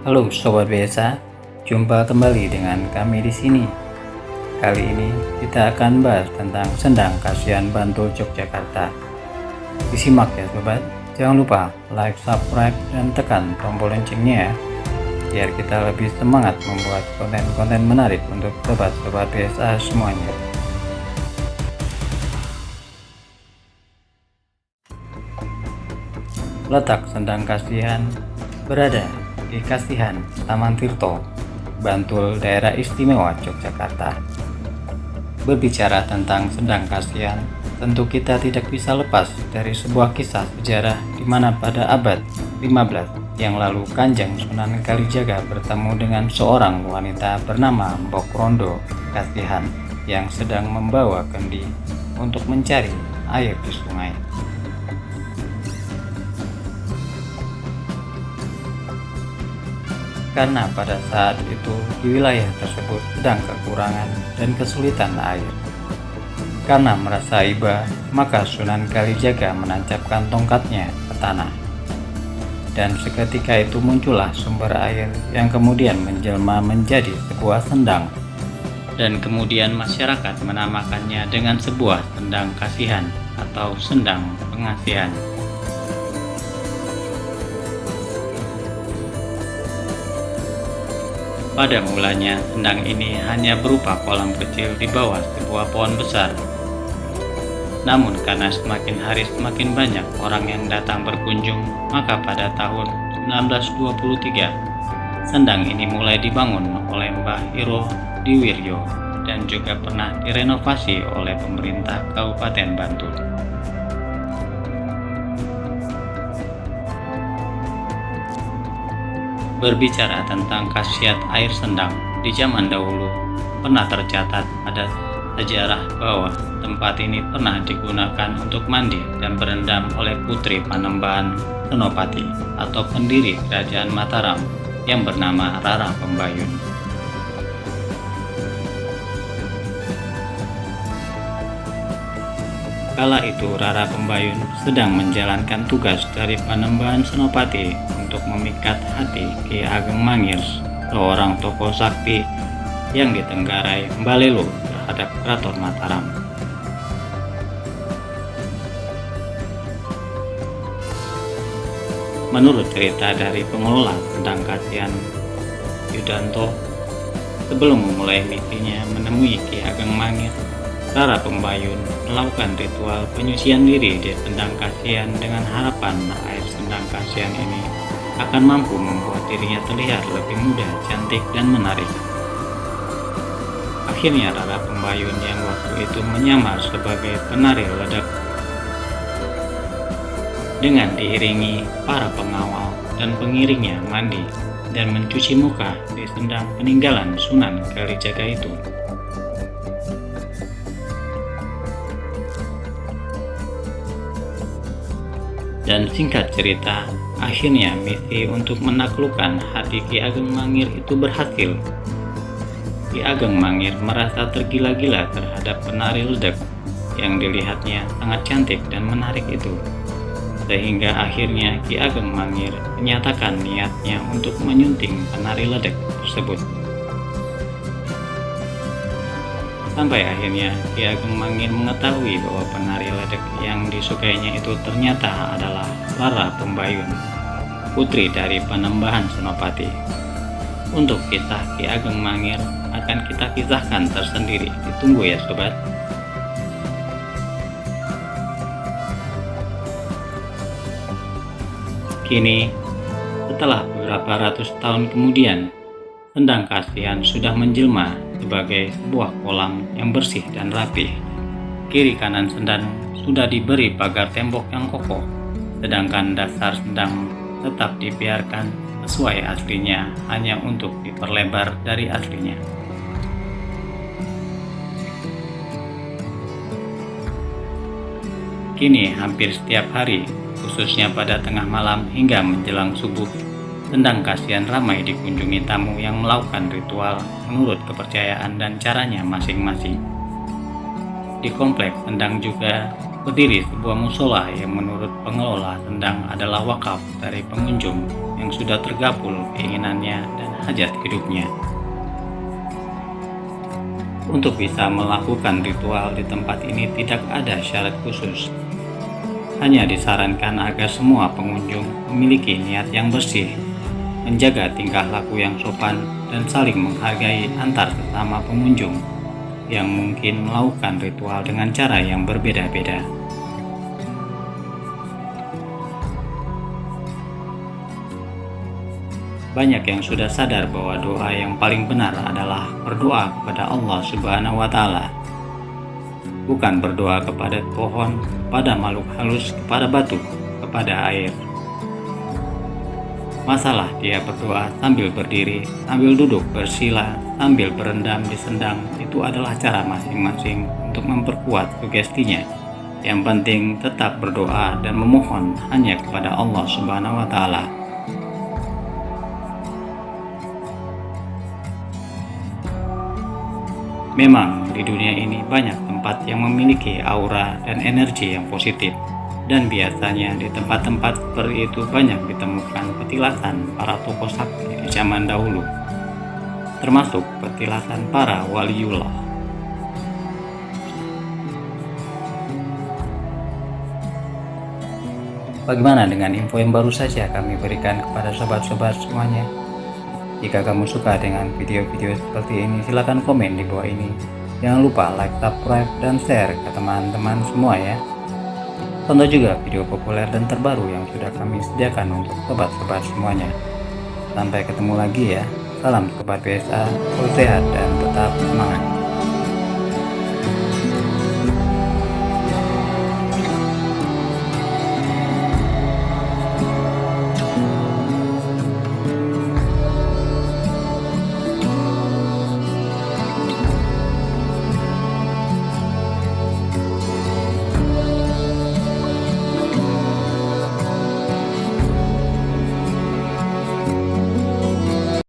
Halo Sobat BSA, jumpa kembali dengan kami di sini. Kali ini kita akan bahas tentang Sendang Kasihan Bantul Yogyakarta. Disimak ya Sobat, jangan lupa like, subscribe, dan tekan tombol loncengnya ya, biar kita lebih semangat membuat konten-konten menarik untuk Sobat-Sobat BSA semuanya. Letak Sendang Kasihan berada di Kasihan, Taman Tirto, Bantul, Daerah Istimewa Yogyakarta. Berbicara tentang Sendang Kasihan, tentu kita tidak bisa lepas dari sebuah kisah sejarah di mana pada abad 15 yang lalu Kanjeng Sunan Kalijaga bertemu dengan seorang wanita bernama Mbok Rondo Kasihan yang sedang membawa kendi untuk mencari air di sungai. Karena pada saat itu di wilayah tersebut sedang kekurangan dan kesulitan air. Karena merasa iba, maka Sunan Kalijaga menancapkan tongkatnya ke tanah. Dan seketika itu muncullah sumber air yang kemudian menjelma menjadi sebuah sendang. Dan kemudian masyarakat menamakannya dengan sebuah sendang kasihan atau sendang pengasihan. Pada mulanya, sendang ini hanya berupa kolam kecil di bawah sebuah pohon besar. Namun karena semakin hari semakin banyak orang yang datang berkunjung, maka pada tahun 1923, sendang ini mulai dibangun oleh Mbah Iro Diwiryo dan juga pernah direnovasi oleh pemerintah Kabupaten Bantul. Berbicara tentang khasiat air sendang, di zaman dahulu pernah tercatat ada sejarah bahwa tempat ini pernah digunakan untuk mandi dan berendam oleh Putri Panembahan Senopati atau pendiri Kerajaan Mataram yang bernama Rara Pembayun. Kala itu Rara Pembayun sedang menjalankan tugas dari Panembahan Senopati untuk memikat hati Ki Ageng Mangir, seorang tokoh sakti yang ditenggarai Mbalelo terhadap Keraton Mataram. Menurut cerita dari pengelola Sendang Kasihan Yudanto, sebelum memulai misinya menemui Ki Ageng Mangir, Rara Pembayun melakukan ritual penyucian diri di Sendang Kasihan dengan harapan air Sendang Kasihan ini akan mampu membuat dirinya terlihat lebih muda, cantik, dan menarik. Akhirnya Rara Pembayun yang waktu itu menyamar sebagai penari ledak dengan diiringi para pengawal dan pengiringnya mandi dan mencuci muka di sendang peninggalan Sunan Kalijaga itu. Dan singkat cerita, akhirnya misi untuk menaklukkan hati Ki Ageng Mangir itu berhasil. Ki Ageng Mangir merasa tergila-gila terhadap penari ledek yang dilihatnya sangat cantik dan menarik itu. Sehingga akhirnya Ki Ageng Mangir menyatakan niatnya untuk menyunting penari ledek tersebut. Sampai akhirnya Ki Ageng Mangir mengetahui bahwa penari ledek yang disukainya itu ternyata adalah Rara Pembayun, putri dari Panembahan Senopati. Untuk kisah Ki Ageng Mangir akan kita kisahkan tersendiri, ditunggu ya sobat. Kini, setelah beberapa ratus tahun kemudian, Sendang Kasihan sudah menjelma sebagai sebuah kolam yang bersih dan rapih. Kiri kanan sendang sudah diberi pagar tembok yang kokoh, sedangkan dasar sendang tetap dibiarkan sesuai aslinya hanya untuk diperlebar dari aslinya. Kini hampir setiap hari, khususnya pada tengah malam hingga menjelang subuh, Sendang Kasihan ramai dikunjungi tamu yang melakukan ritual menurut kepercayaan dan caranya masing-masing. Di kompleks sendang juga berdiri sebuah musola yang menurut pengelola sendang adalah wakaf dari pengunjung yang sudah tergabul keinginannya dan hajat hidupnya. Untuk bisa melakukan ritual di tempat ini tidak ada syarat khusus. Hanya disarankan agar semua pengunjung memiliki niat yang bersih, menjaga tingkah laku yang sopan, dan saling menghargai antar sesama pengunjung yang mungkin melakukan ritual dengan cara yang berbeda-beda. Banyak yang sudah sadar bahwa doa yang paling benar adalah berdoa kepada Allah Subhanahu wa Ta'ala, bukan berdoa kepada pohon, kepada makhluk halus, kepada batu, kepada air. Masalah dia berdoa sambil berdiri, sambil duduk bersila, sambil berendam di sendang, itu adalah cara masing-masing untuk memperkuat sugestinya. Yang penting tetap berdoa dan memohon hanya kepada Allah Subhanahu wa Ta'ala. Memang di dunia ini banyak tempat yang memiliki aura dan energi yang positif. Dan biasanya di tempat-tempat seperti itu banyak ditemukan petilasan para tokoh sakti di zaman dahulu, termasuk petilasan para waliullah. Bagaimana dengan info yang baru saja kami berikan kepada sobat-sobat semuanya? Jika kamu suka dengan video-video seperti ini, silakan komen di bawah ini. Jangan lupa like, subscribe, dan share ke teman-teman semua ya. Tonton juga video populer dan terbaru yang sudah kami sediakan untuk sobat-sobat semuanya. Sampai ketemu lagi ya. Salam Sobat BSA, sehat dan tetap semangat.